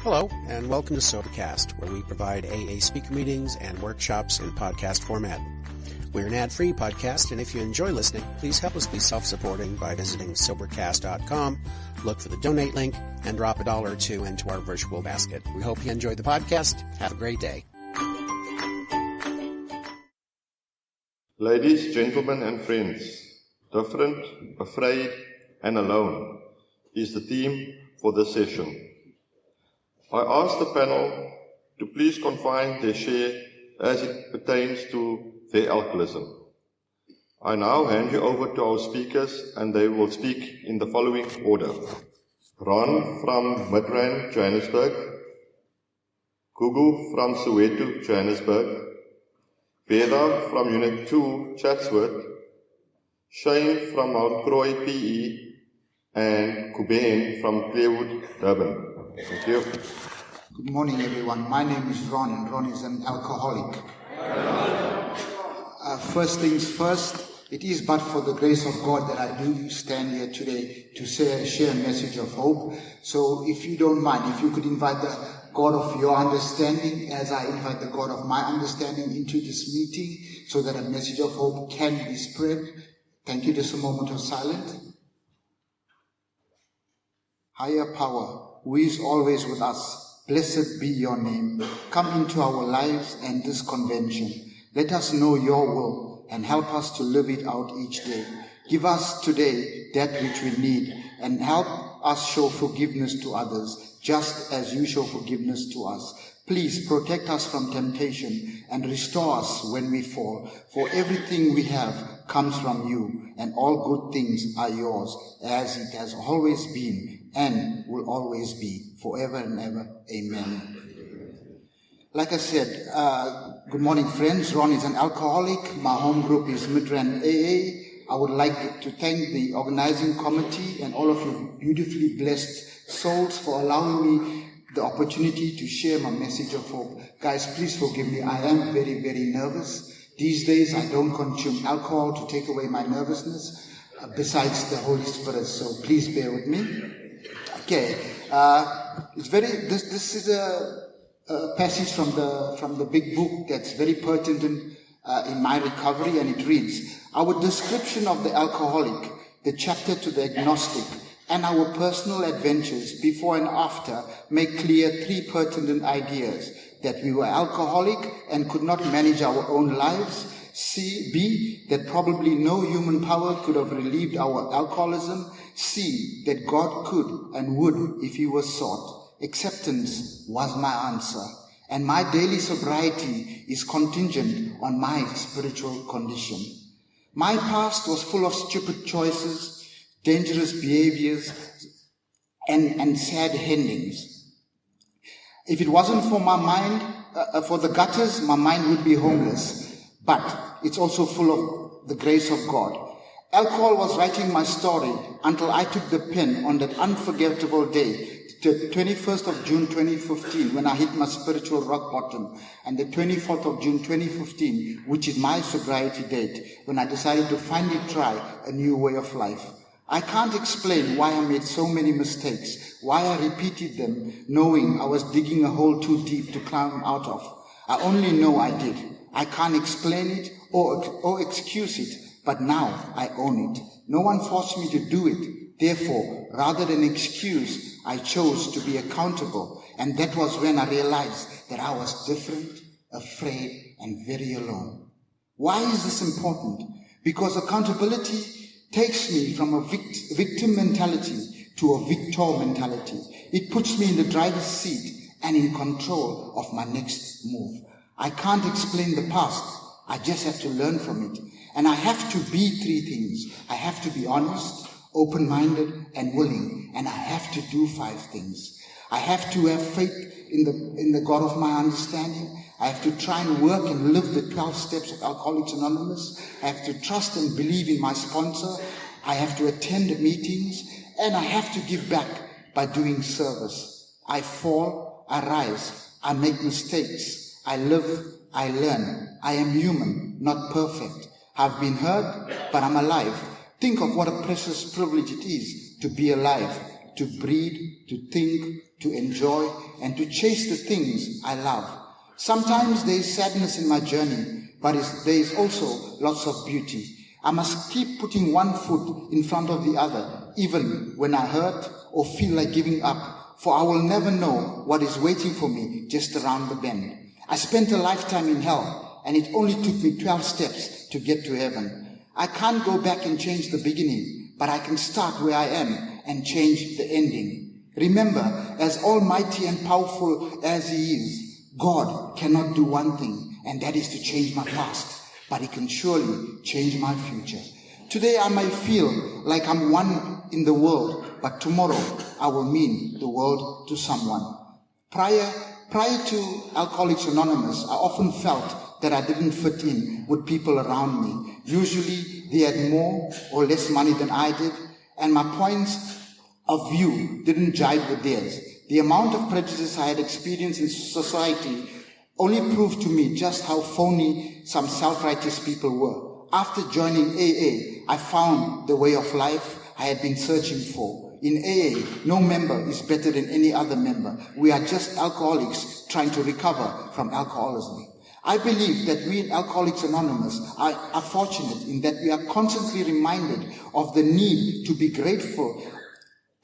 Hello, and welcome to Sobercast, where we provide AA speaker meetings and workshops in podcast format. We're an ad-free podcast, and if you enjoy listening, please help us be self-supporting by visiting Sobercast.com, look for the donate link, and drop $1 or $2 into our virtual basket. We hope you enjoy the podcast. Have a great day. Ladies, gentlemen, and friends, different, afraid, and alone is the theme for this session. I ask the panel to please confine their share as it pertains to their alcoholism. I now hand you over to our speakers, and they will speak in the following order. Ron from Midrand, Johannesburg. Gugu from Soweto, Johannesburg. Veda from Unit 2, Chatsworth. Shane from Mount Croy, PE. And Kuben from Clearwood, Durban. Thank you. Good morning, everyone. My name is Ron, and Ron is an alcoholic. First things first, it is but for the grace of God that I do stand here today to share a message of hope. So if you don't mind, if you could invite the God of your understanding as I invite the God of my understanding into this meeting so that a message of hope can be spread. Thank you. Just a moment of silence. Higher power, who is always with us, blessed be your name. Come into our lives and this convention. Let us know your will and help us to live it out each day. Give us today that which we need and help us show forgiveness to others, just as you show forgiveness to us. Please protect us from temptation and restore us when we fall. For everything we have comes from you, and all good things are yours, as it has always been and will always be, forever and ever. Amen. Like I said, good morning, friends. Ron is an alcoholic. My home group is Midrand AA. I would like to thank the organizing committee and all of you beautifully blessed souls for allowing me the opportunity to share my message of hope. Guys, please forgive me. I am very, very nervous. These days, I don't consume alcohol to take away my nervousness, besides the Holy Spirit. So please bear with me. Okay, this is a passage from the big book that's very pertinent in my recovery, and it reads, our description of the alcoholic, the chapter to the agnostic, and our personal adventures before and after make clear three pertinent ideas: that we were alcoholic and could not manage our own lives. B, that probably no human power could have relieved our alcoholism. C, that God could and would if he was sought. Acceptance was my answer, and my daily sobriety is contingent on my spiritual condition. My past was full of stupid choices, dangerous behaviors, and sad endings. If it wasn't for my mind, for the gutters, my mind would be homeless. But it's also full of the grace of God. Alcohol was writing my story until I took the pen on that unforgettable day, the 21st of June 2015, when I hit my spiritual rock bottom, and the 24th of June 2015, which is my sobriety date, when I decided to finally try a new way of life. I can't explain why I made so many mistakes, why I repeated them, knowing I was digging a hole too deep to climb out of. I only know I did. I can't explain it or excuse it, but now I own it. No one forced me to do it. Therefore, rather than excuse, I chose to be accountable. And that was when I realized that I was different, afraid, and very alone. Why is this important? Because accountability takes me from a victim mentality to a victor mentality. It puts me in the driver's seat and in control of my next move. I can't explain the past. I just have to learn from it. And I have to be three things. I have to be honest, open-minded, and willing. And I have to do 5 things. I have to have faith in the God of my understanding. I have to try and work and live the 12 steps of Alcoholics Anonymous. I have to trust and believe in my sponsor. I have to attend meetings. And I have to give back by doing service. I fall, I rise, I make mistakes. I live, I learn. I am human, not perfect. I've been hurt, but I'm alive. Think of what a precious privilege it is to be alive. to breathe, to think, to enjoy, and to chase the things I love. Sometimes there is sadness in my journey, but there is also lots of beauty. I must keep putting one foot in front of the other, even when I hurt or feel like giving up, for I will never know what is waiting for me just around the bend. I spent a lifetime in hell, and it only took me 12 steps to get to heaven. I can't go back and change the beginning, but I can start where I am and change the ending. Remember, as almighty and powerful as He is, God cannot do one thing, and that is to change my past, but He can surely change my future. Today I might feel like I'm one in the world, but tomorrow I will mean the world to someone. Prior to Alcoholics Anonymous, I often felt that I didn't fit in with people around me. Usually they had more or less money than I did, and my points of view didn't jive with theirs. The amount of prejudice I had experienced in society only proved to me just how phony some self-righteous people were. After joining AA, I found the way of life I had been searching for. In AA, no member is better than any other member. We are just alcoholics trying to recover from alcoholism. I believe that we in Alcoholics Anonymous are fortunate in that we are constantly reminded of the need to be grateful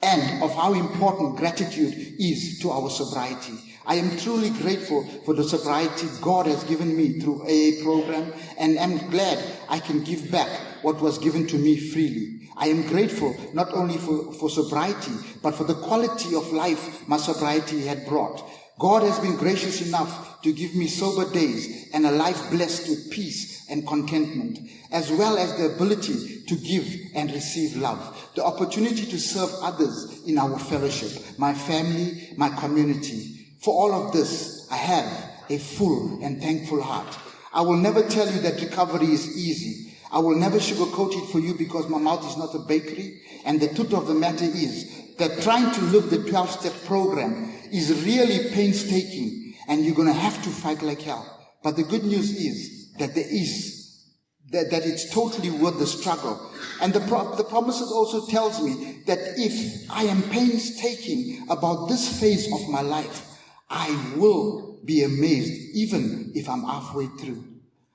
and of how important gratitude is to our sobriety. I am truly grateful for the sobriety God has given me through AA program, and am glad I can give back what was given to me freely. I am grateful not only for sobriety, but for the quality of life my sobriety had brought. God has been gracious enough to give me sober days and a life blessed with peace and contentment, as well as the ability to give and receive love, the opportunity to serve others in our fellowship, my family, my community. For all of this, I have a full and thankful heart. I will never tell you that recovery is easy. I will never sugarcoat it for you because my mouth is not a bakery. And the truth of the matter is that trying to live the 12-step program is really painstaking, and you're going to have to fight like hell. But the good news is that that it's totally worth the struggle. And the promises also tells me that if I am painstaking about this phase of my life, I will be amazed even if I'm halfway through.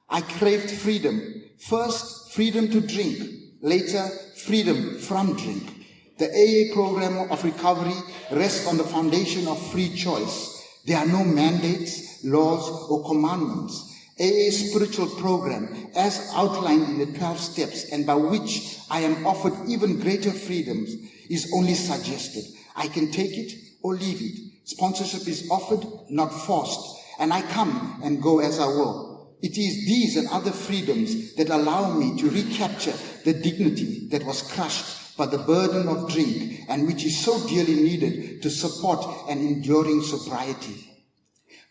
I craved freedom. First, freedom to drink. Later, freedom from drink. The AA program of recovery rests on the foundation of free choice. There are no mandates, laws, or commandments. AA's spiritual program, as outlined in the 12 steps and by which I am offered even greater freedoms, is only suggested. I can take it or leave it. Sponsorship is offered, not forced, and I come and go as I will. It is these and other freedoms that allow me to recapture the dignity that was crushed by the burden of drink and which is so dearly needed to support an enduring sobriety.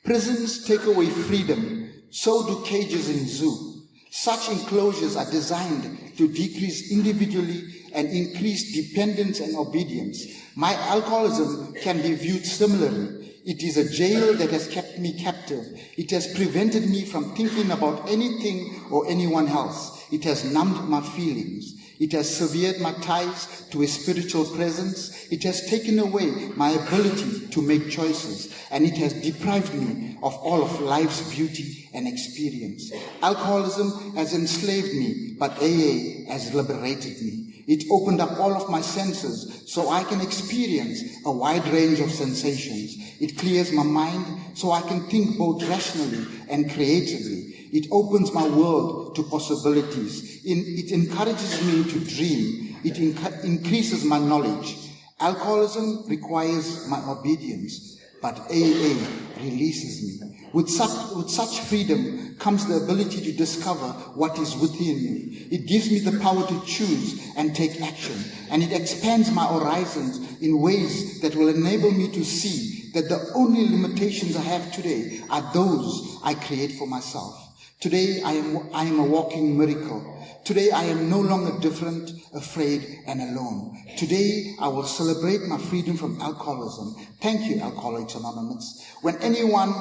Prisons take away freedom, so do cages in zoo. Such enclosures are designed to decrease individually and increase dependence and obedience. My alcoholism can be viewed similarly. It is a jail that has kept me captive. It has prevented me from thinking about anything or anyone else. It has numbed my feelings. It has severed my ties to a spiritual presence. It has taken away my ability to make choices, and it has deprived me of all of life's beauty and experience. Alcoholism has enslaved me, but AA has liberated me. It opened up all of my senses so I can experience a wide range of sensations. It clears my mind so I can think both rationally and creatively. It opens my world to possibilities. It encourages me to dream. It increases my knowledge. Alcoholism requires my obedience, but AA releases me. With such freedom comes the ability to discover what is within me. It gives me the power to choose and take action, and it expands my horizons in ways that will enable me to see that the only limitations I have today are those I create for myself. Today I am a walking miracle. Today I am no longer different, afraid, and alone. Today I will celebrate my freedom from alcoholism. Thank you, Alcoholics Anonymous. When anyone,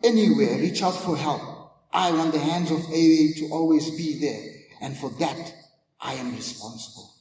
anywhere, reach out for help, I want the hands of AA to always be there, and for that I am responsible.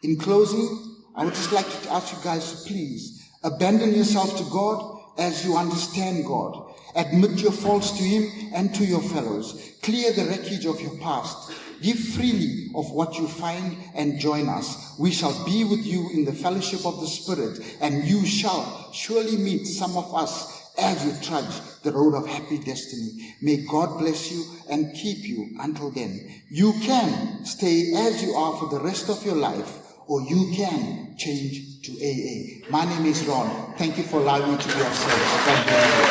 In closing, I would just like to ask you guys to please abandon yourself to God as you understand God. Admit your faults to Him and to your fellows. Clear the wreckage of your past. Give freely of what you find and join us. We shall be with you in the fellowship of the Spirit, and you shall surely meet some of us as you trudge the road of happy destiny. May God bless you and keep you until then. You can stay as you are for the rest of your life, or you can change to AA. My name is Ron. Thank you for allowing me to be of service. God bless you.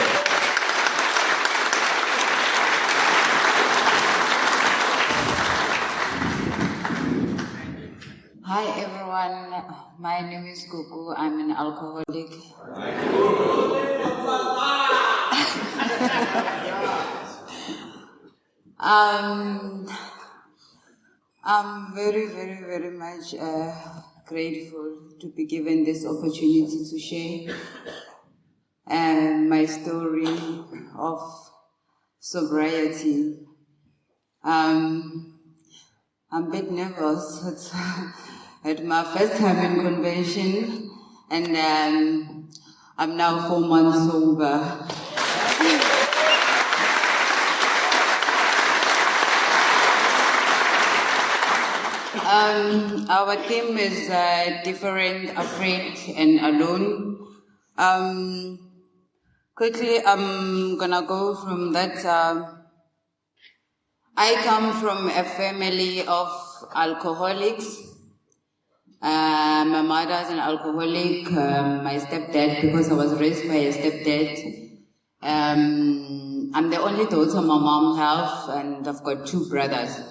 Hi everyone, my name is Gugu. I'm an alcoholic. I'm very much grateful to be given this opportunity to share my story of sobriety. I'm a bit nervous. It's my first time in convention, and I'm now 4 months sober. Our theme is different, afraid, and alone. Quickly, I'm gonna go from that. I come from a family of alcoholics. My mother is an alcoholic. My stepdad, because I was raised by a stepdad. I'm the only daughter my mom has, and I've got 2 brothers.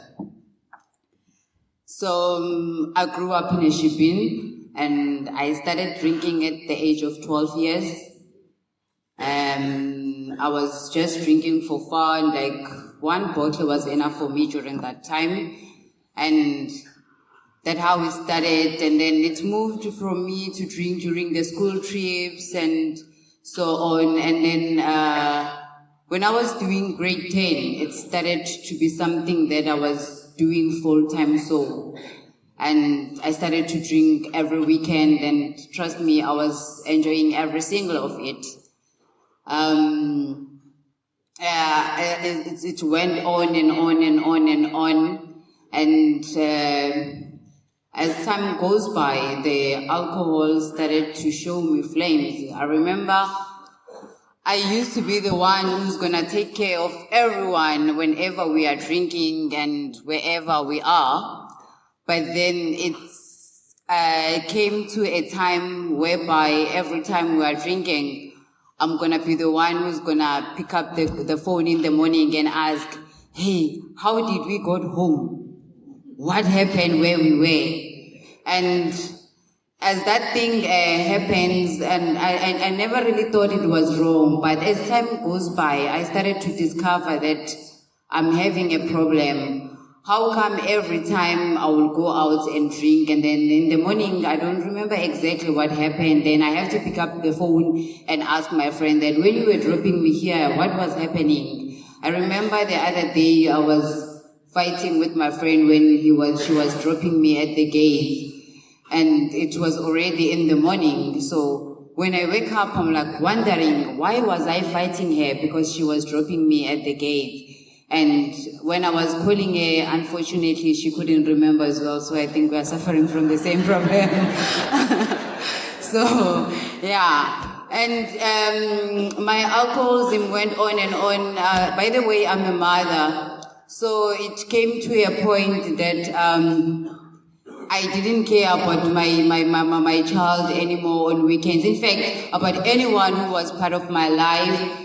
So I grew up in a shipping, and I started drinking at the age of 12 years. I was just drinking for fun, like 1 bottle was enough for me during that time. And that's how it started, and then it moved from me to drink during the school trips and so on. And then when I was doing grade 10, it started to be something that I was doing full-time so. And I started to drink every weekend, and trust me, I was enjoying every single of it. It went on and on and on and on. And as time goes by, the alcohol started to show me flames. I remember I used to be the one who's gonna take care of everyone whenever we are drinking and wherever we are. But then it came to a time whereby every time we are drinking, I'm gonna be the one who's gonna pick up the phone in the morning and ask, hey, how did we go home? What happened where we were? And as that thing happens, and I never really thought it was wrong, but as time goes by, I started to discover that I'm having a problem. How come every time I will go out and drink, and then in the morning, I don't remember exactly what happened, then I have to pick up the phone and ask my friend that when you were dropping me here, what was happening? I remember the other day I was fighting with my friend when she was dropping me at the gate, and it was already in the morning. So when I wake up, I'm like wondering, why was I fighting her? Because she was dropping me at the gate. And when I was calling her, unfortunately, she couldn't remember as well. So I think we are suffering from the same problem. So, yeah. And my alcoholism went on and on. By the way, I'm a mother. So it came to a point that I didn't care about my child anymore on weekends. In fact, about anyone who was part of my life.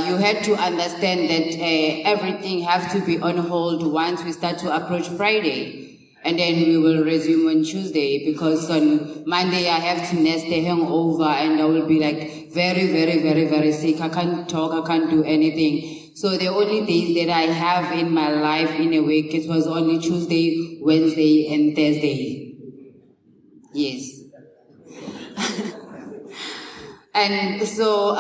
You had to understand that everything has to be on hold once we start to approach Friday. And then we will resume on Tuesday, because on Monday I have to nurse the hangover and I will be like very sick. I can't talk, I can't do anything. So the only days that I have in my life in a week, it was only Tuesday, Wednesday, and Thursday. Yes. And so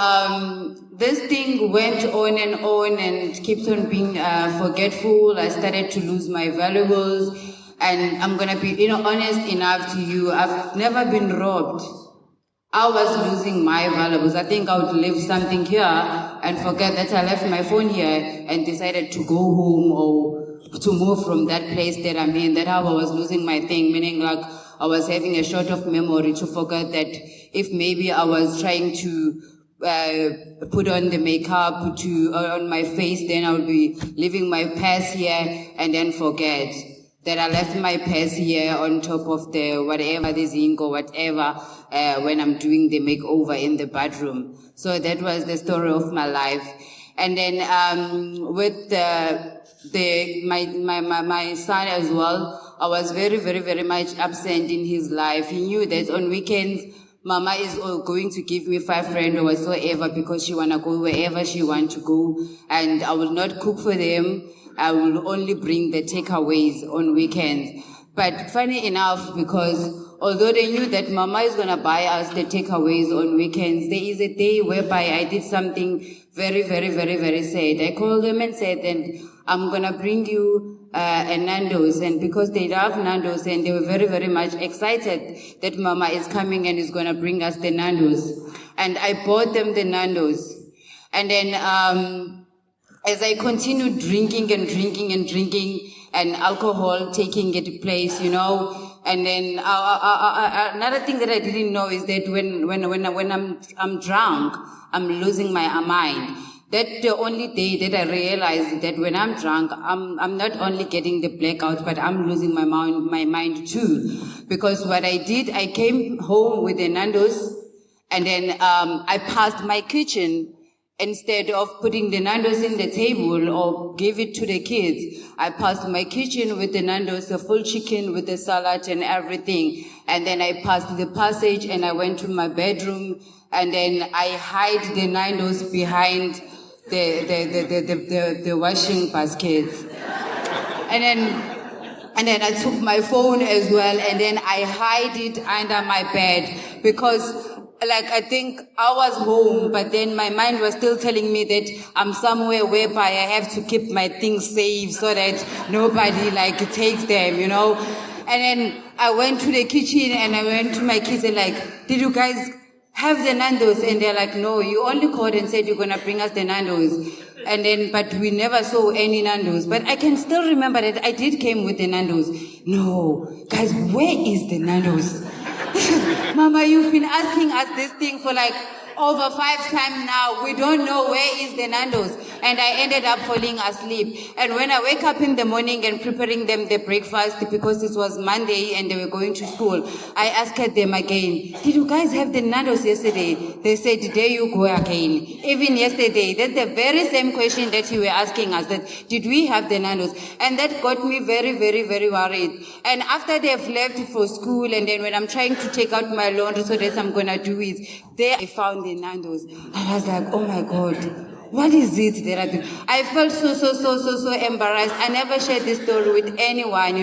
this thing went on and keeps on being forgetful. I started to lose my valuables. And I'm going to be, honest enough to you. I've never been robbed. I was losing my valuables. I think I would leave something here and forget that I left my phone here and decided to go home or to move from that place that I'm in. That how I was losing my thing, meaning like I was having a short of memory to forget that if maybe I was trying to put on the makeup on my face, then I would be leaving my purse here and then forget that I left my purse here on top of the whatever, the zinc or whatever, when I'm doing the makeover in the bathroom. So that was the story of my life. And then with my son as well, I was very, very, very much absent in his life. He knew that on weekends, Mama is going to give me 5 rand or whatsoever because she wanna go wherever she want to go, and I will not cook for them. I will only bring the takeaways on weekends. But funny enough, because although they knew that Mama is gonna buy us the takeaways on weekends, there is a day whereby I did something very, very, very, very sad. I called them and said, and I'm gonna bring you a Nando's, and because they love Nando's and they were very, very much excited that Mama is coming and is gonna bring us the Nando's. And I bought them the Nando's. And then as I continued drinking and alcohol taking its place, and then another thing that I didn't know is that when I'm drunk, I'm losing my mind. That's the only day that I realized that when I'm drunk, I'm not only getting the blackout, but I'm losing my mind too. Because what I did, I came home with the Nando's, and then I passed my kitchen. Instead of putting the Nando's in the table or give it to the kids, I passed my kitchen with the Nando's, a full chicken with the salad and everything. And then I passed the passage and I went to my bedroom, and then I hide the Nando's behind the washing baskets. And then I took my phone as well, and then I hide it under my bed because I think I was home, but then my mind was still telling me that I'm somewhere whereby I have to keep my things safe so that nobody takes them, And then I went to the kitchen and I went to my kids and did you guys have the Nando's? And they're like, no, you only called and said you're going to bring us the Nando's. And then, but we never saw any Nando's. But I can still remember that I did came with the Nando's. No, guys, where is the Nando's? Mama, you've been asking us this thing for over 5 times now. We don't know where is the Nando's. And I ended up falling asleep. And when I wake up in the morning and preparing them the breakfast, because it was Monday and they were going to school, I asked them again, did you guys have the Nando's yesterday? They said, there you go again. Even yesterday, that's the very same question that you were asking us, that did we have the Nando's? And that got me very, very, very worried. And after they've left for school, and then when I'm trying to take out my laundry so that I'm going to do it, there I found the Nando's. I was like, oh my God. What is it that I do? I felt so embarrassed. I never shared this story with anyone,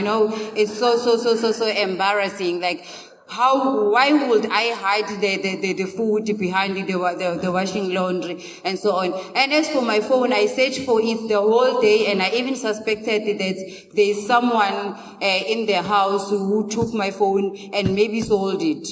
It's so embarrassing. Why would I hide the food behind the washing laundry and so on? And as for my phone, I searched for it the whole day, and I even suspected that there's someone in the house who took my phone and maybe sold it.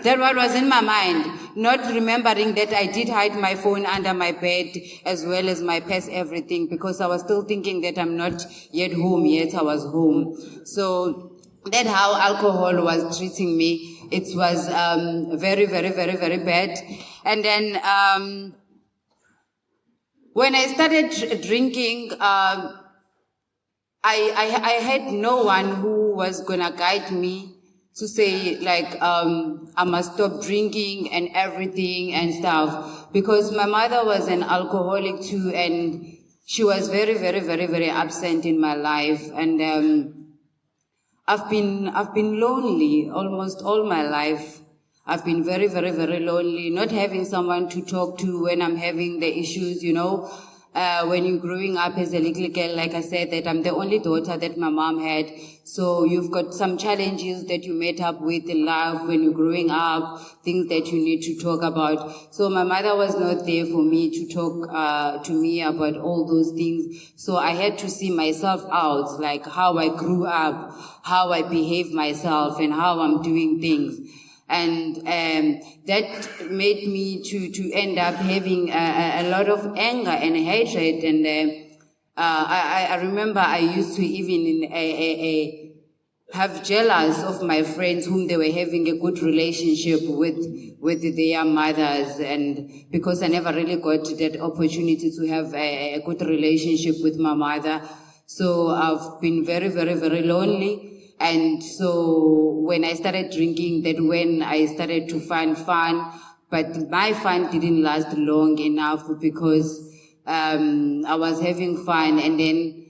That what was in my mind, not remembering that I did hide my phone under my bed as well as my purse, everything, because I was still thinking that I'm not yet home, yet I was home. So that's how alcohol was treating me. It was very, very, very, very bad. And then when I started drinking, I had no one who was gonna guide me to say I must stop drinking and everything and stuff, because my mother was an alcoholic too, and she was very, very, very, very absent in my life. And I've been lonely almost all my life. I've been very, very, very lonely, not having someone to talk to when I'm having the issues, when you're growing up as a little girl, like I said, that I'm the only daughter that my mom had. So you've got some challenges that you met up with in life when you're growing up, things that you need to talk about. So my mother was not there for me to talk to me about all those things. So I had to see myself out, like how I grew up, how I behave myself, and how I'm doing things. And that made me to end up having a lot of anger and hatred. And I remember I used to even have jealous of my friends whom they were having a good relationship with their mothers, and because I never really got that opportunity to have a good relationship with my mother. So I've been very, very, very lonely. And so when I started drinking, that when I started to find fun, but my fun didn't last long enough because I was having fun, and then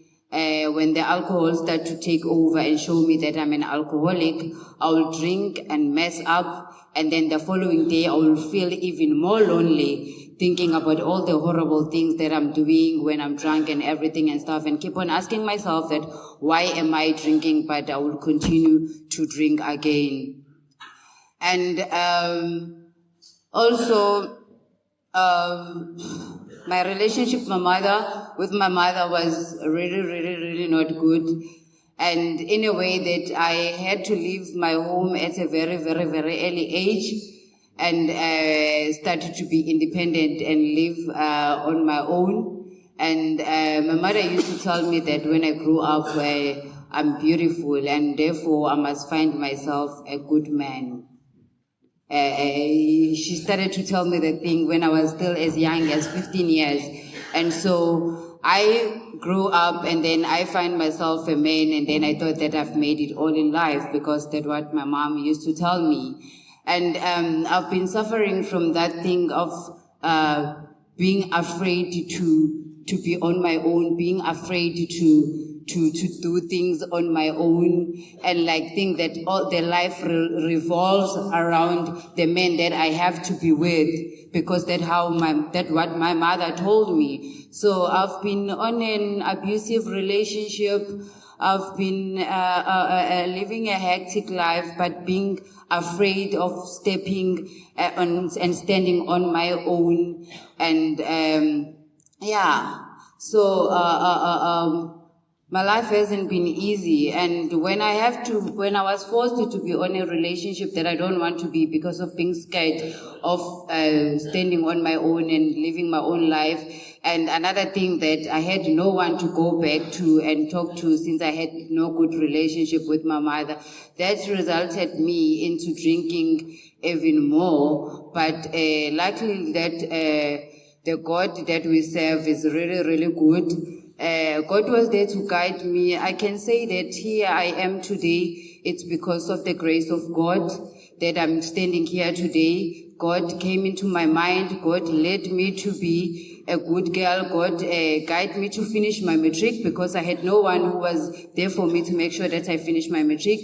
when the alcohol started to take over and show me that I'm an alcoholic, I will drink and mess up, and then the following day I will feel even more lonely, thinking about all the horrible things that I'm doing when I'm drunk and everything and stuff, and keep on asking myself that why am I drinking, but I will continue to drink again. And also my relationship with my mother was really, really, really not good. And in a way that I had to leave my home at a very, very, very early age, and started to be independent and live on my own. And my mother used to tell me that when I grew up, I'm beautiful, and therefore I must find myself a good man. She started to tell me that thing when I was still as young as 15 years. And so I grew up, and then I find myself a man, and then I thought that I've made it all in life, because that's what my mom used to tell me. And I've been suffering from that thing of being afraid to be on my own, being afraid to do things on my own, and like think that all the life revolves around the men that I have to be with, because that's what my mother told me. So I've been on an abusive relationship. I've been living a hectic life, but being afraid of stepping on and standing on my own. And so my life hasn't been easy, and when I was forced to be on a relationship that I don't want to be because of being scared of standing on my own and living my own life. And another thing that I had no one to go back to and talk to, since I had no good relationship with my mother, that resulted me into drinking even more. But luckily that the God that we serve is really, really good. God was there to guide me. I can say that here I am today. It's because of the grace of God that I'm standing here today. God came into my mind. God led me to be a good girl. God guided me to finish my matric, because I had no one who was there for me to make sure that I finished my matric.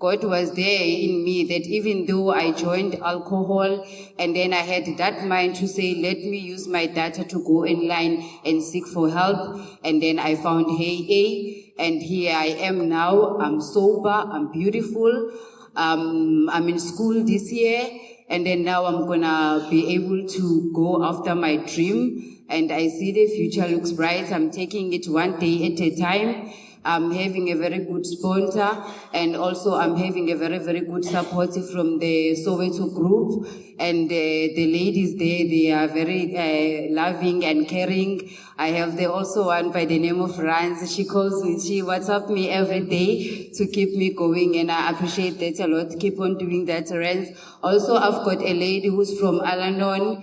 God was there in me, that even though I joined alcohol, and then I had that mind to say, let me use my data to go online and seek for help. And then I found AA, and here I am now. I'm sober, I'm beautiful. I'm in school this year, and then now I'm gonna be able to go after my dream, and I see the future looks bright. I'm taking it one day at a time. I'm having a very good sponsor, and also I'm having a very, very good support from the Soweto group, and the ladies there, they are very loving and caring. I have there also one by the name of Ranz. She calls me, she WhatsApp me every day to keep me going, and I appreciate that a lot. Keep on doing that, Ranz. Also, I've got a lady who's from Alanon.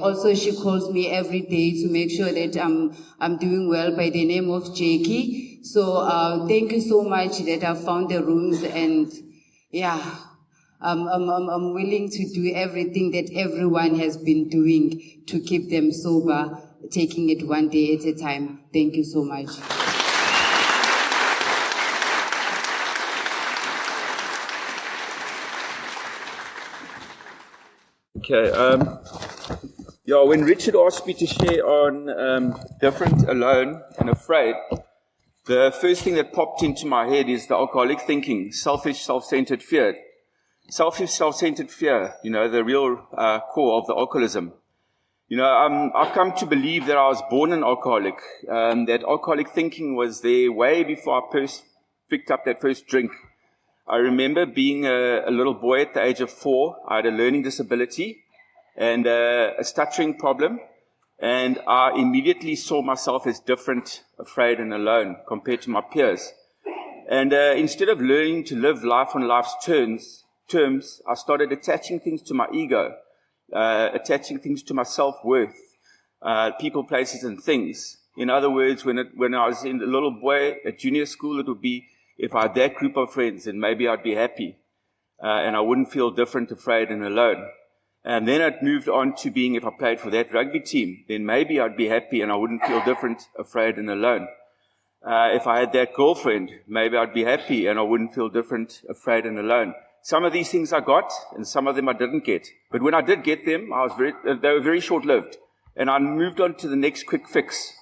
Also, she calls me every day to make sure that I'm doing well, by the name of Jackie. So thank you so much that I've found the rooms, and yeah, I'm willing to do everything that everyone has been doing to keep them sober, taking it one day at a time. Thank you so much. Okay. Yeah, when Richard asked me to share on different, alone, and afraid, the first thing that popped into my head is the alcoholic thinking, selfish, self-centered fear. Selfish, self-centered fear, the real core of the alcoholism. I've come to believe that I was born an alcoholic, that alcoholic thinking was there way before I picked up that first drink. I remember being a little boy at the age of 4. I had a learning disability and a stuttering problem, and I immediately saw myself as different, afraid, and alone compared to my peers. And instead of learning to live life on life's terms, I started attaching things to my ego, attaching things to my self-worth, people, places, and things. In other words, when I was a little boy at junior school, it would be, if I had that group of friends, then maybe I'd be happy, and I wouldn't feel different, afraid, and alone. And then it moved on to being, if I played for that rugby team, then maybe I'd be happy and I wouldn't feel different, afraid, and alone. If I had that girlfriend, maybe I'd be happy and I wouldn't feel different, afraid, and alone. Some of these things I got, and some of them I didn't get. But when I did get them, they were very short-lived. And I moved on to the next quick fix.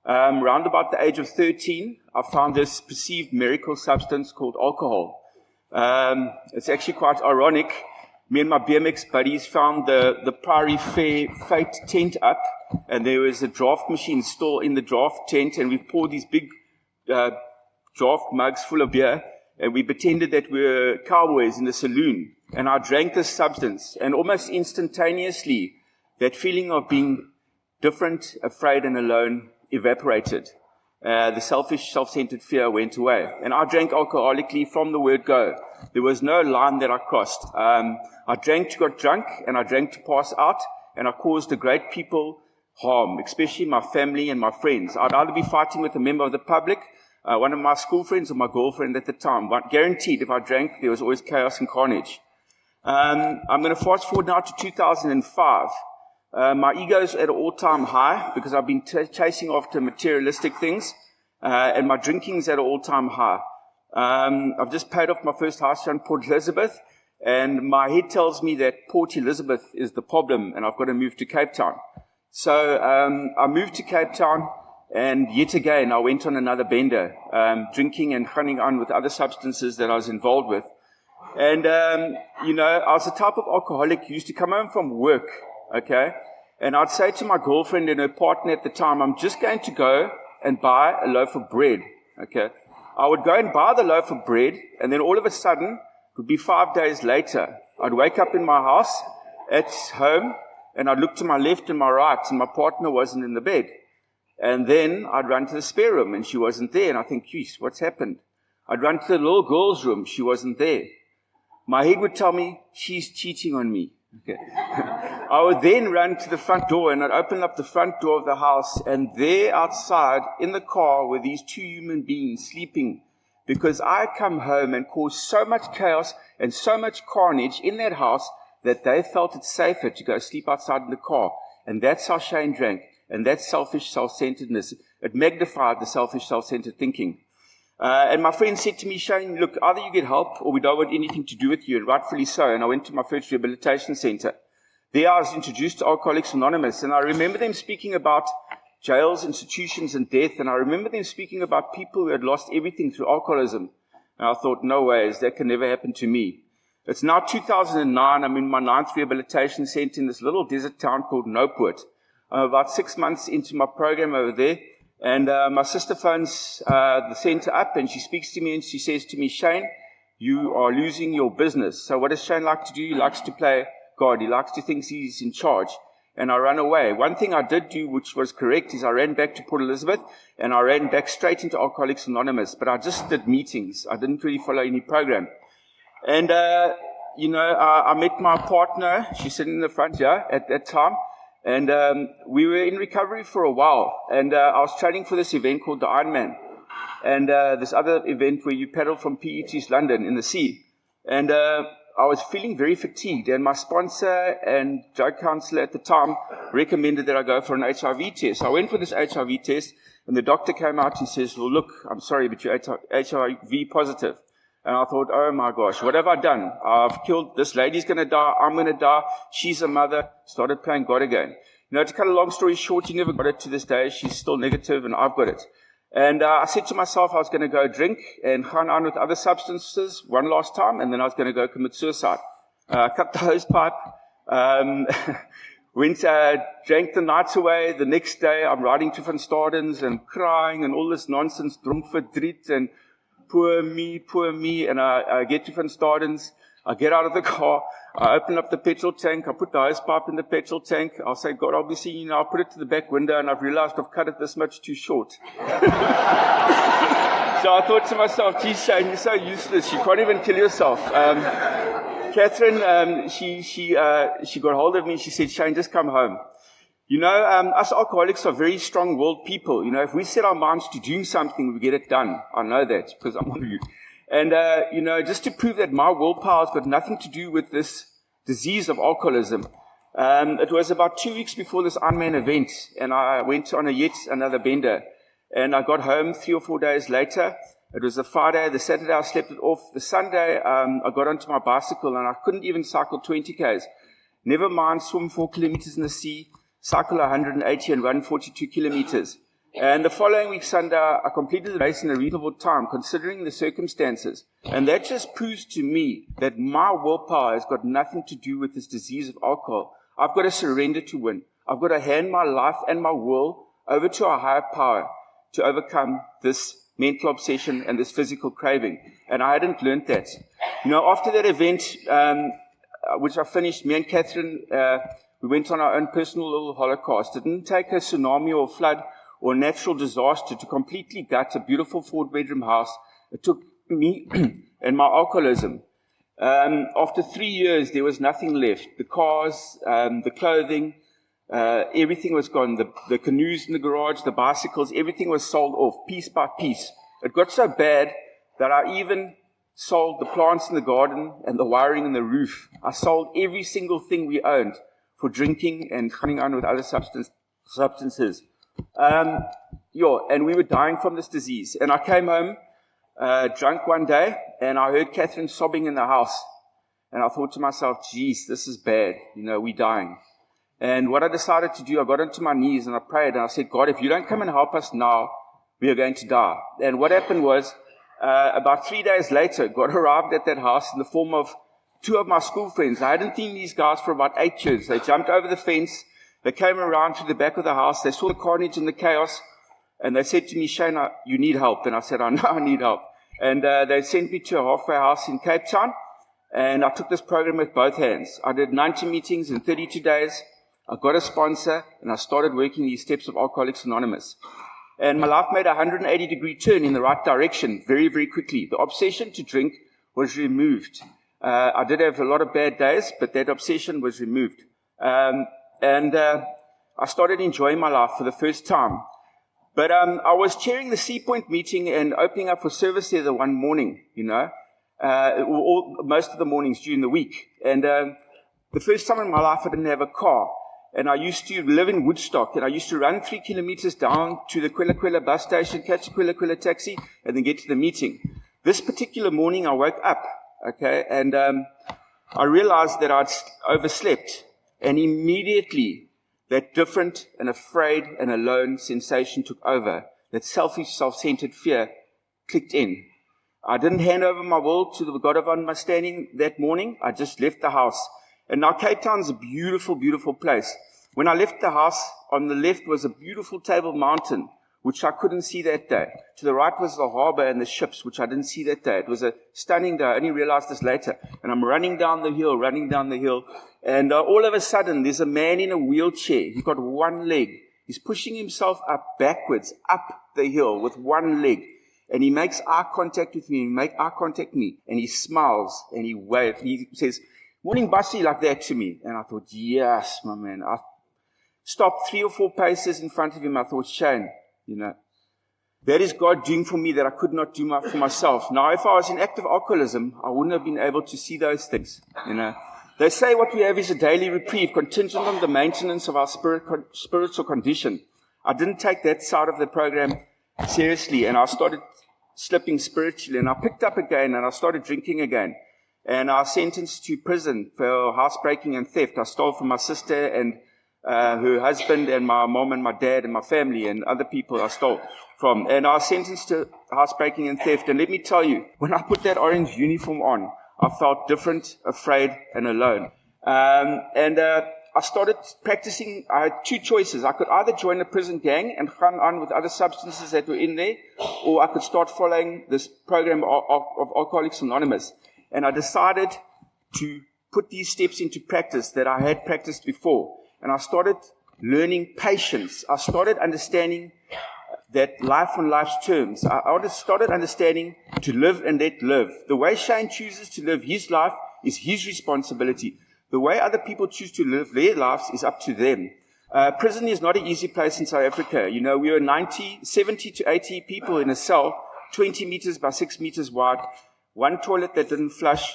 Round about the age of 13, I found this perceived miracle substance called alcohol. It's actually quite ironic. Me and my BMX buddies found the Priory Fair Fate tent up, and there was a draft machine still in the draft tent, and we poured these big draft mugs full of beer, and we pretended that we were cowboys in the saloon. And I drank this substance, and almost instantaneously, that feeling of being different, afraid, and alone evaporated. The selfish, self-centered fear went away. And I drank alcoholically from the word go. There was no line that I crossed. I drank to get drunk, and I drank to pass out, and I caused a great people harm, especially my family and my friends. I'd either be fighting with a member of the public, one of my school friends, or my girlfriend at the time. But guaranteed, if I drank, there was always chaos and carnage. I'm going to fast forward now to 2005. My ego's at an all-time high because I've been chasing after materialistic things, and my drinking's at an all-time high. I've just paid off my first house here in Port Elizabeth, and my head tells me that Port Elizabeth is the problem, and I've got to move to Cape Town. So I moved to Cape Town, and yet again I went on another bender, drinking and running on with other substances that I was involved with. And, I was the type of alcoholic who used to come home from work, okay? And I'd say to my girlfriend and her partner at the time, I'm just going to go and buy a loaf of bread, okay? I would go and buy the loaf of bread, and then all of a sudden, it would be 5 days later, I'd wake up in my house at home, and I'd look to my left and my right, and my partner wasn't in the bed. And then I'd run to the spare room, and she wasn't there, and I think, geez, what's happened? I'd run to the little girl's room, she wasn't there. My head would tell me, she's cheating on me. Okay. I would then run to the front door, and I'd open up the front door of the house, and there outside in the car were these two human beings sleeping, because I had come home and caused so much chaos and so much carnage in that house that they felt it safer to go sleep outside in the car. And that's how Shane drank. And that's selfish self-centeredness. It magnified the selfish self-centered thinking. And my friend said to me, Shane, look, either you get help or we don't want anything to do with you, and rightfully so. And I went to my first rehabilitation center. There I was introduced to Alcoholics Anonymous, and I remember them speaking about jails, institutions, and death, and I remember them speaking about people who had lost everything through alcoholism. And I thought, no ways, that can never happen to me. It's now 2009, I'm in my 9th rehabilitation center in this little desert town called Nopoort. I'm about 6 months into my program over there, and my sister phones the center up, and she speaks to me, and she says to me, Shane, you are losing your business. So what does Shane like to do? He likes to play God. He likes to think he's in charge. And I ran away. One thing I did do, which was correct, is I ran back to Port Elizabeth, and I ran back straight into Alcoholics Anonymous. But I just did meetings. I didn't really follow any program. And, I met my partner. She's sitting in the front here at that time. And we were in recovery for a while. And I was training for this event called the Ironman. And this other event where you paddle from PE to East London in the sea. And I was feeling very fatigued. And my sponsor and drug counselor at the time recommended that I go for an HIV test. So I went for this HIV test. And the doctor came out and says, well, look, I'm sorry, but you're HIV positive. And I thought, oh my gosh, what have I done? I've killed, this lady's going to die, I'm going to die, she's a mother. Started playing God again. To cut a long story short, he never got it to this day. She's still negative, and I've got it. And I said to myself I was going to go drink and gaan on with other substances one last time, and then I was going to go commit suicide. Cut the hose pipe, went, drank the nights away. The next day, I'm riding to Van Stadens and crying and all this nonsense, dronk verdriet and poor me. And I get to Van Stadens, I get out of the car, I open up the petrol tank, I put the hose pipe in the petrol tank, I'll say, God, I'll be seeing you now, I'll put it to the back window, and I've realized I've cut it this much too short. So I thought to myself, geez, Shane, you're so useless, you can't even kill yourself. Catherine, she got hold of me, she said, Shane, just come home. Us alcoholics are very strong-willed people. If we set our minds to doing something, we get it done. I know that, because I'm one of you. And, just to prove that my willpower's got nothing to do with this disease of alcoholism, it was about 2 weeks before this Ironman event, and I went on yet another bender. And I got home 3 or 4 days later. It was a Friday. The Saturday I slept it off. The Sunday, I got onto my bicycle, and I couldn't even cycle 20 Ks. Never mind swim 4 kilometers in the sea, cycle 180 and run 42 kilometers. And the following week, Sunday, I completed the race in a reasonable time, considering the circumstances. And that just proves to me that my willpower has got nothing to do with this disease of alcohol. I've got to surrender to win. I've got to hand my life and my will over to a higher power to overcome this mental obsession and this physical craving. And I hadn't learned that. After that event, which I finished, me and Catherine, we went on our own personal little holocaust. It didn't take a tsunami or flood or natural disaster to completely gut a beautiful 4-bedroom house. It took me and my alcoholism. After 3 years, there was nothing left. The cars, the clothing, everything was gone. The canoes in the garage, the bicycles, everything was sold off piece by piece. It got so bad that I even sold the plants in the garden and the wiring in the roof. I sold every single thing we owned for drinking and running on with other substances. And we were dying from this disease. And I came home drunk one day, and I heard Catherine sobbing in the house. And I thought to myself, geez, this is bad. We're dying. And what I decided to do, I got onto my knees and I prayed, and I said, God, if you don't come and help us now, we are going to die. And what happened was, about 3 days later, God arrived at that house in the form of 2 of my school friends. I hadn't seen these guys for about 8 years. They jumped over the fence. They came around to the back of the house. They saw the carnage and the chaos. And they said to me, Shane, you need help. And I said, I know I need help. And they sent me to a halfway house in Cape Town. And I took this program with both hands. I did 90 meetings in 32 days. I got a sponsor, and I started working these steps of Alcoholics Anonymous. And my life made a 180-degree turn in the right direction very, very quickly. The obsession to drink was removed. I did have a lot of bad days, but that obsession was removed. I started enjoying my life for the first time. But I was chairing the Sea Point meeting and opening up for service there the one morning, most of the mornings during the week. And the first time in my life I didn't have a car. And I used to live in Woodstock, and I used to run 3 kilometers down to the Kwela Kwela bus station, catch a Kwela Kwela taxi, and then get to the meeting. This particular morning I woke up, and I realized that I'd overslept. And immediately that different and afraid and alone sensation took over. That selfish, self-centered fear clicked in. I didn't hand over my will to the God of understanding that morning. I just left the house. And now Cape Town's a beautiful, beautiful place. When I left the house, on the left was a beautiful Table Mountain, which I couldn't see that day. To the right was the harbor and the ships, which I didn't see that day. It was a stunning day. I only realized this later. And I'm running down the hill. And all of a sudden, there's a man in a wheelchair. He's got one leg. He's pushing himself backwards, up the hill with one leg. And he makes eye contact with me, and he smiles, and he waves. He says, "Morning, Bassie," like that to me. And I thought, yes, my man. I stopped 3 or 4 paces in front of him. I thought, Shane, that is God doing for me that I could not do for myself. Now, if I was in active alcoholism, I wouldn't have been able to see those things, They say what we have is a daily reprieve contingent on the maintenance of our spiritual condition. I didn't take that side of the program seriously, and I started slipping spiritually, and I picked up again, and I started drinking again. And I was sentenced to prison for housebreaking and theft. I stole from my sister and her husband and my mom and my dad and my family and other people I stole from. And I was sentenced to housebreaking and theft. And let me tell you, when I put that orange uniform on, I felt different, afraid, and alone. I started practicing. I had two choices. I could either join a prison gang and run on with other substances that were in there, or I could start following this program of Alcoholics Anonymous. And I decided to put these steps into practice that I had practiced before. And I started learning patience. I started understanding that life on life's terms. I started understanding to live and let live. The way Shane chooses to live his life is his responsibility. The way other people choose to live their lives is up to them. Prison is not an easy place in South Africa. You know, we were 70 to 80 people in a cell, 20 meters by 6 meters wide, one toilet that didn't flush,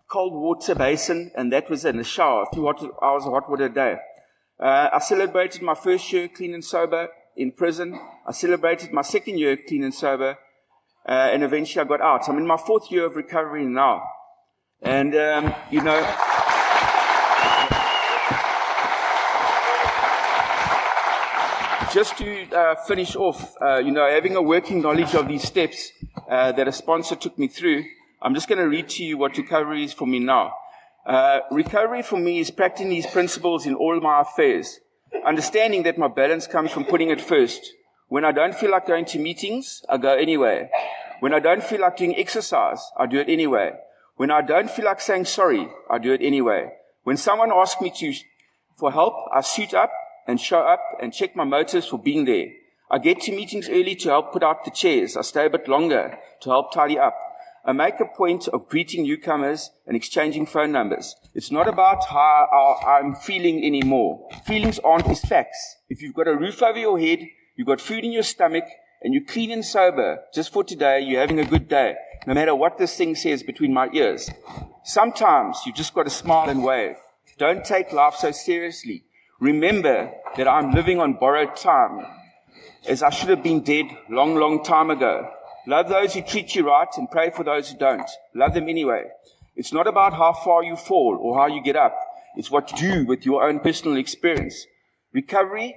cold water basin, and that was in a shower, a few hours of hot water a day. I celebrated my first year clean and sober in prison. I celebrated my second year clean and sober, and eventually I got out. I'm in my 4th year of recovery now. And, you know, just to finish off, you know, having a working knowledge of these steps that a sponsor took me through, I'm just going to read to you what recovery is for me now. Recovery for me is practicing these principles in all my affairs, understanding that my balance comes from putting it first. When I don't feel like going to meetings, I go anyway. When I don't feel like doing exercise, I do it anyway. When I don't feel like saying sorry, I do it anyway. When someone asks me for help, I suit up and show up and check my motives for being there. I get to meetings early to help put out the chairs. I stay a bit longer to help tidy up. I make a point of greeting newcomers and exchanging phone numbers. It's not about how I'm feeling anymore. Feelings aren't as facts. If you've got a roof over your head, you've got food in your stomach, and you're clean and sober, just for today, you're having a good day, no matter what this thing says between my ears. Sometimes you've just got to smile and wave. Don't take life so seriously. Remember that I'm living on borrowed time, as I should have been dead long, long time ago. Love those who treat you right and pray for those who don't. Love them anyway. It's not about how far you fall or how you get up. It's what you do with your own personal experience. Recovery,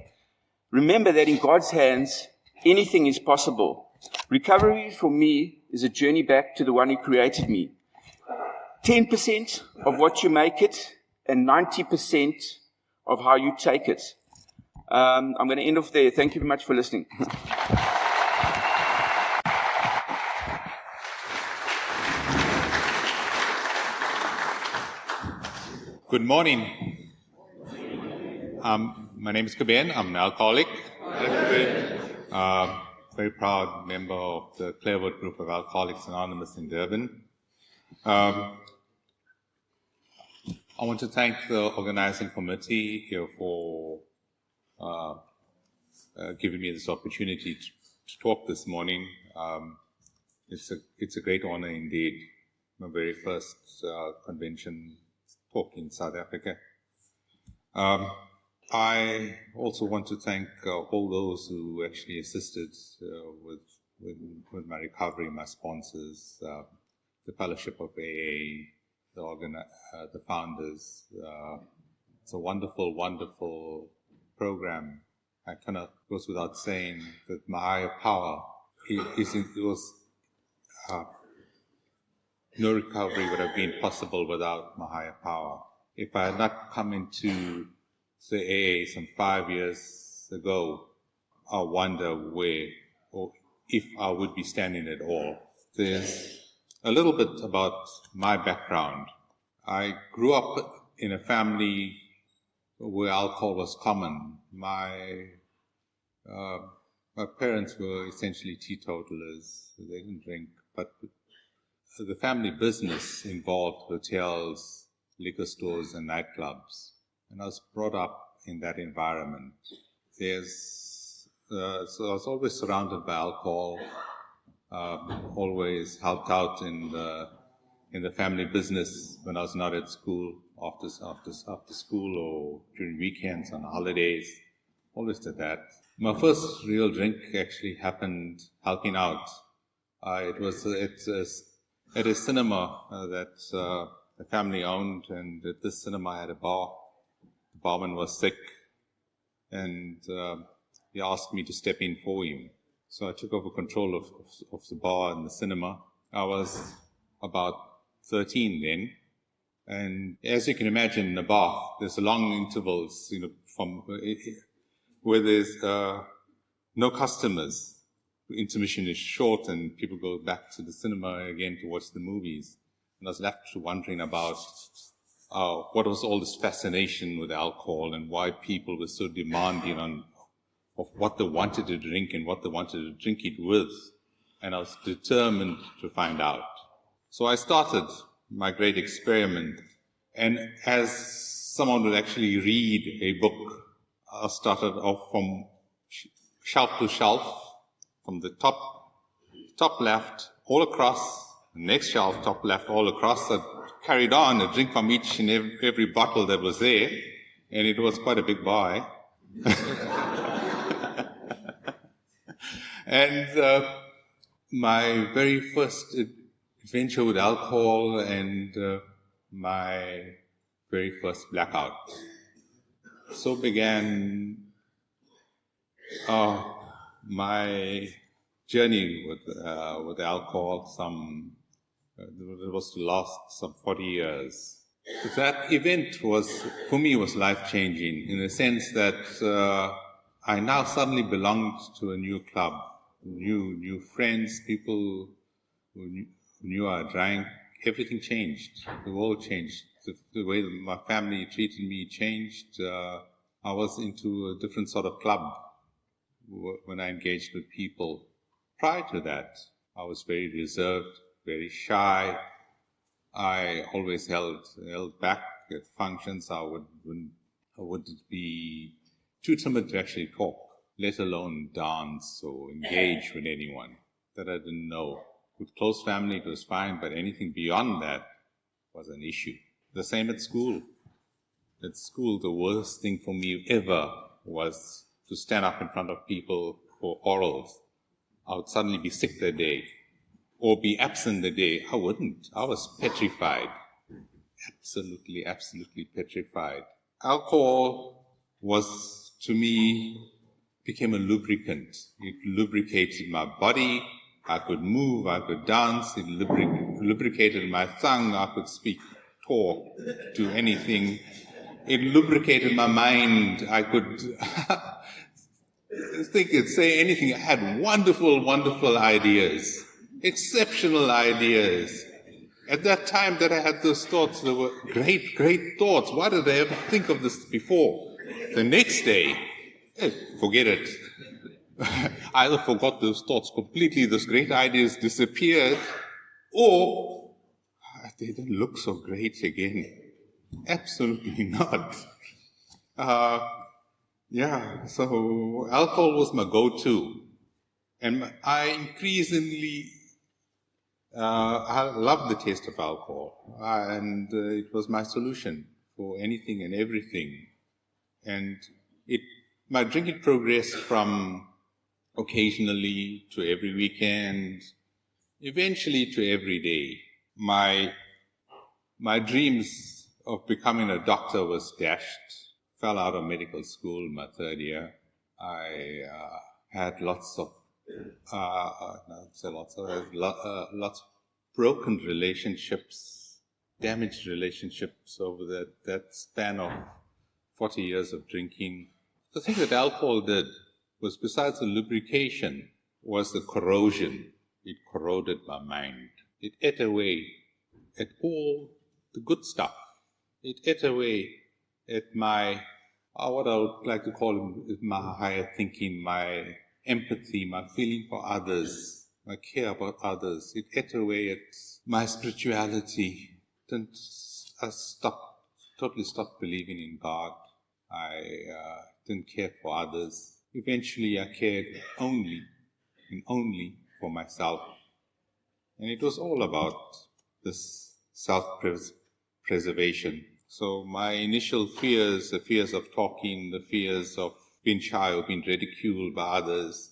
remember that in God's hands, anything is possible. Recovery for me is a journey back to the one who created me. 10% of what you make it and 90% of how you take it. I'm going to end off there. Thank you very much for listening. Good morning. My name is Kaben. I'm an alcoholic. Very proud member of the Clairwood Group of Alcoholics Anonymous in Durban. I want to thank the organizing committee here for giving me this opportunity to talk this morning. It's a great honor indeed. My very first convention talk in South Africa. I also want to thank all those who actually assisted with my recovery, my sponsors, the Fellowship of AA, the founders. It's a wonderful, wonderful program. I cannot goes without saying that my higher power no recovery would have been possible without my higher power. If I had not come into the AA some 5 years ago, I wonder where or if I would be standing at all. There's a little bit about my background. I grew up in a family where alcohol was common. My parents were essentially teetotalers. They didn't drink, but the family business involved hotels, liquor stores, and nightclubs. And I was brought up in that environment. So I was always surrounded by alcohol, always helped out in the family business when I was not at school, after school or during weekends, on holidays. Always did that. My first real drink actually happened helping out. It was at a cinema that the family owned, and at this cinema had a bar. The barman was sick, and he asked me to step in for him. So I took over control of the bar and the cinema. I was about 13 then, and as you can imagine, in a bar, there's long intervals, from where there's no customers. Intermission is short, and people go back to the cinema again to watch the movies. And I was left wondering about what was all this fascination with alcohol and why people were so demanding of what they wanted to drink and what they wanted to drink it with. And I was determined to find out. So I started my great experiment. And as someone would actually read a book, I started off from shelf to shelf, from the top left, all across, the next shelf, top left, all across. I carried on a drink from each and every bottle that was there, and it was quite a big buy. And my very first adventure with alcohol and my very first blackout. So began my journey with alcohol. It was to last some 40 years. That event was life-changing in the sense that I now suddenly belonged to a new club, new friends, people who knew I drank. Everything changed. The world changed. The way that my family treated me changed. I was into a different sort of club when I engaged with people. Prior to that, I was very reserved, very shy. I always held back at functions. I would be too timid to actually talk, let alone dance or engage with anyone that I didn't know. With close family, it was fine, but anything beyond that was an issue. The same at school. At school, the worst thing for me ever was to stand up in front of people for orals. I would suddenly be sick that day or be absent the day. I wouldn't. I was petrified. Absolutely, absolutely petrified. Alcohol was, to me, became a lubricant. It lubricated my body. I could move, I could dance. It lubricated my tongue. I could speak, talk, do anything. It lubricated my mind. I could think and say anything. I had wonderful, wonderful ideas, exceptional ideas. At that time that I had those thoughts, they were great, great thoughts. Why did I ever think of this before? The next day, forget it. I either forgot those thoughts completely, those great ideas disappeared, or they didn't look so great again. Absolutely not. So alcohol was my go-to. And I increasingly, I loved the taste of alcohol. And it was my solution for anything and everything. And my drinking progressed from occasionally to every weekend, eventually to every day. My dreams of becoming a doctor was dashed. Fell out of medical school in my third year. I had lots of broken relationships, damaged relationships over that span of 40 years of drinking. The thing that alcohol did was, besides the lubrication, was the corrosion. It corroded my mind. It ate away at all the good stuff. It ate away at my, what I would like to call my higher thinking, my empathy, my feeling for others, my care about others. It ate away at my spirituality. I totally stopped believing in God. I didn't care for others. Eventually, I cared only and only for myself. And it was all about this self-preservation. So my initial fears, the fears of talking, the fears of being shy or being ridiculed by others,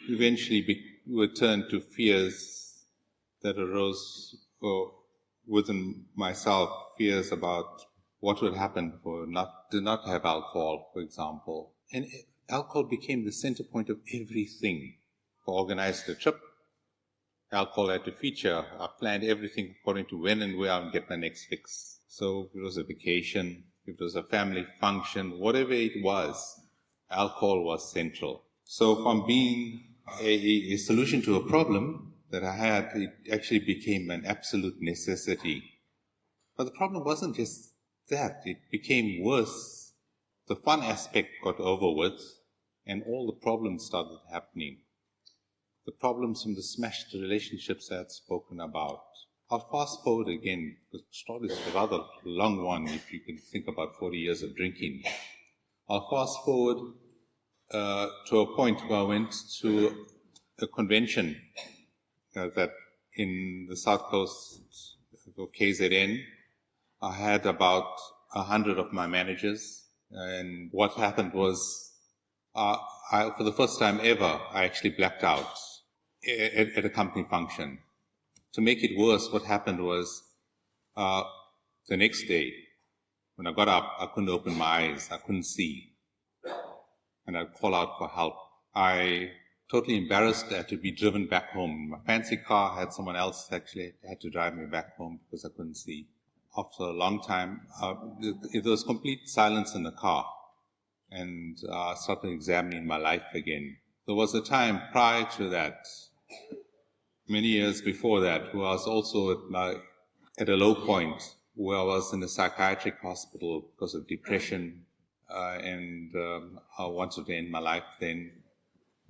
eventually were turned to fears that arose within myself, fears about what would happen to not have alcohol, for example. And alcohol became the center point of everything. For organized the trip, alcohol had to feature. I planned everything according to when and where I would get my next fix. So if it was a vacation, if it was a family function, whatever it was, alcohol was central. So from being a solution to a problem that I had, it actually became an absolute necessity. But the problem wasn't just that. It became worse. The fun aspect got over with, and all the problems started happening. The problems from the smashed relationships I had spoken about. I'll fast forward again. The story is a rather long one if you can think about 40 years of drinking. I'll fast forward to a point where I went to a convention that in the south coast of KZN. I had about 100 of my managers, and what happened was, for the first time ever, I actually blacked out at a company function. To make it worse, what happened was, the next day, when I got up, I couldn't open my eyes, I couldn't see, and I'd call out for help. I totally embarrassed, had to be driven back home. My fancy car had someone else actually had to drive me back home because I couldn't see. After a long time, there was complete silence in the car, and I started examining my life again. There was a time prior to that, many years before that, where I was also at a low point, where I was in a psychiatric hospital because of depression, and I wanted to end my life then.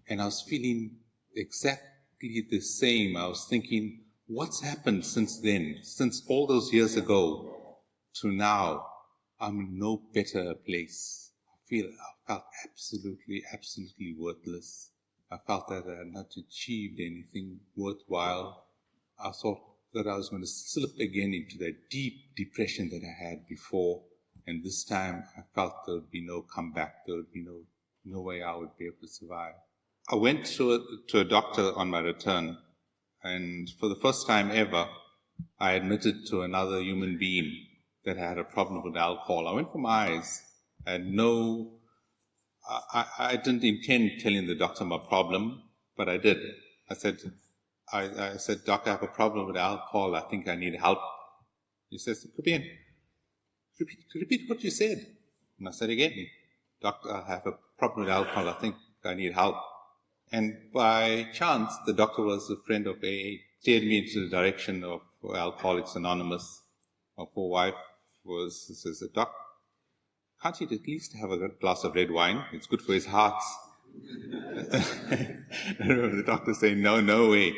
And I was feeling exactly the same. I was thinking, what's happened since then, since all those years ago to now? I'm in no better place. I felt absolutely worthless. I felt that I had not achieved anything worthwhile. I thought that I was going to slip again into that deep depression that I had before. And this time I felt there would be no comeback. There would be no way I would be able to survive. I went to a doctor on my return, and for the first time ever, I admitted to another human being that I had a problem with alcohol. I went for my eyes. I didn't intend telling the doctor my problem, but I did. I said, Doc, I have a problem with alcohol. I think I need help. He says, Kubian, repeat what you said. And I said again, Doctor, I have a problem with alcohol. I think I need help. And by chance, the doctor was a friend of AA, steered me into the direction of Alcoholics Anonymous. My poor wife says, Doc, can't he at least have a glass of red wine? It's good for his heart. I remember the doctor saying, no way.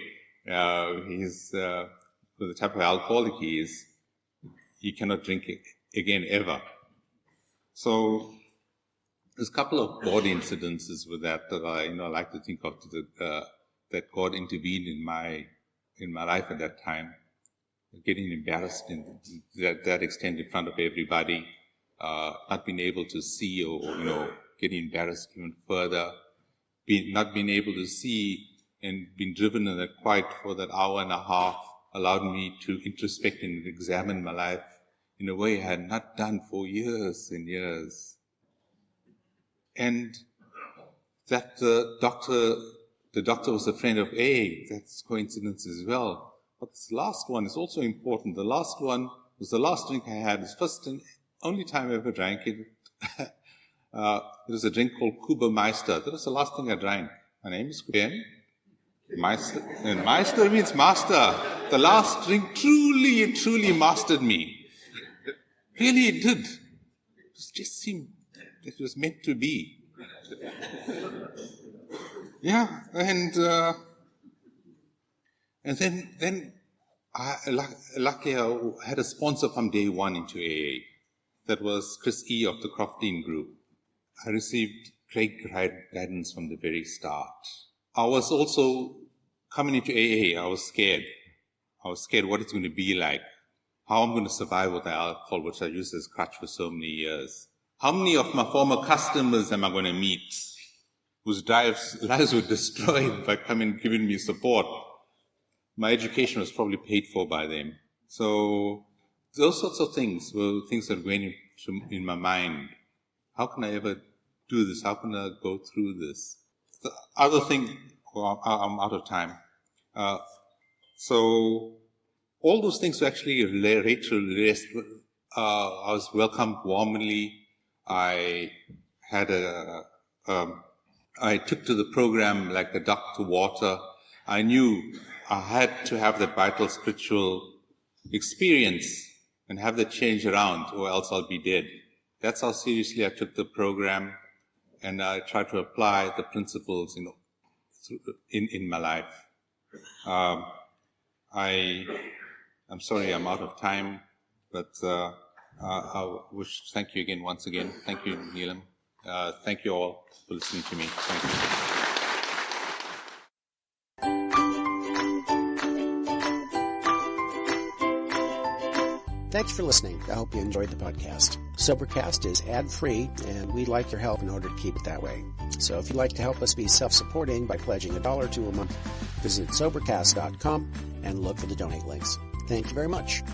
He's, for the type of alcoholic he is, he cannot drink again ever. So there's a couple of board incidences with that I like to think of that God intervened in my life at that time. Getting embarrassed in that extent in front of everybody, not being able to see or getting embarrassed even further, not being able to see and being driven in that quiet for that hour and a half allowed me to introspect and examine my life in a way I had not done for years and years. And that the doctor was a friend of AA, that's coincidence as well. But this last one is also important. The last one was the last drink I had. It's first and only time I ever drank it. It was a drink called Kuba Meister. That was the last thing I drank. My name is Kuben. Meister, and Meister means master. The last drink truly mastered me. Really, it did. It just seemed it was meant to be. Yeah, and then luckily I had a sponsor from day one into AA. That was Chris E. of the Crofton Group. I received great guidance from the very start. I was also coming into AA. I was scared. What it's going to be like. How I'm going to survive with the alcohol, which I used as crutch for so many years. How many of my former customers am I going to meet whose lives were destroyed by coming giving me support? My education was probably paid for by them. So those sorts of things were things that were going in my mind, how can I ever do this? How can I go through this? The other thing, well, I'm out of time. So all those things were actually Rachel raised. I was welcomed warmly. I had I took to the program like a duck to water. I knew I had to have that vital spiritual experience and have that change around, or else I'll be dead. That's how seriously I took the program, and I tried to apply the principles in my life. I'm sorry I'm out of time, but I wish thank you again once again. Thank you, Neelam. Thank you all for listening to me. Thank you. Thanks for listening. I hope you enjoyed the podcast. Sobercast is ad-free, and we'd like your help in order to keep it that way. So if you'd like to help us be self-supporting by pledging $1 or $2 a month, visit Sobercast.com and look for the donate links. Thank you very much.